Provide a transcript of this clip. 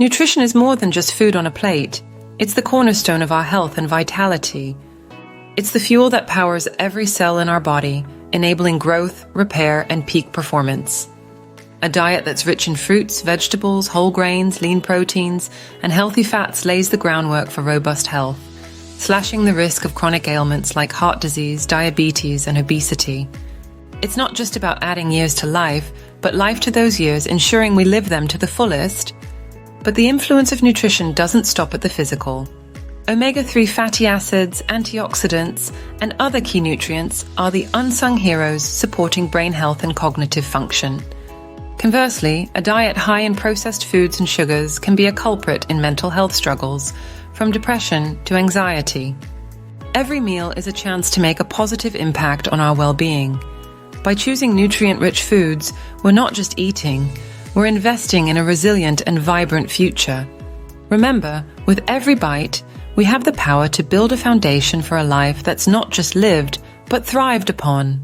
Nutrition is more than just food on a plate. It's the cornerstone of our health and vitality. It's the fuel that powers every cell in our body, enabling growth, repair, and peak performance. A diet that's rich in fruits, vegetables, whole grains, lean proteins, and healthy fats lays the groundwork for robust health, slashing the risk of chronic ailments like heart disease, diabetes, and obesity. It's not just about adding years to life, but life to those years, ensuring we live them to the fullest. But the influence of nutrition doesn't stop at the physical. Omega-3 fatty acids, antioxidants, and other key nutrients are the unsung heroes supporting brain health and cognitive function. Conversely, a diet high in processed foods and sugars can be a culprit in mental health struggles, from depression to anxiety. Every meal is a chance to make a positive impact on our well-being. By choosing nutrient-rich foods, we're not just eating, we're investing in a resilient and vibrant future. Remember, with every bite, we have the power to build a foundation for a life that's not just lived, but thrived upon.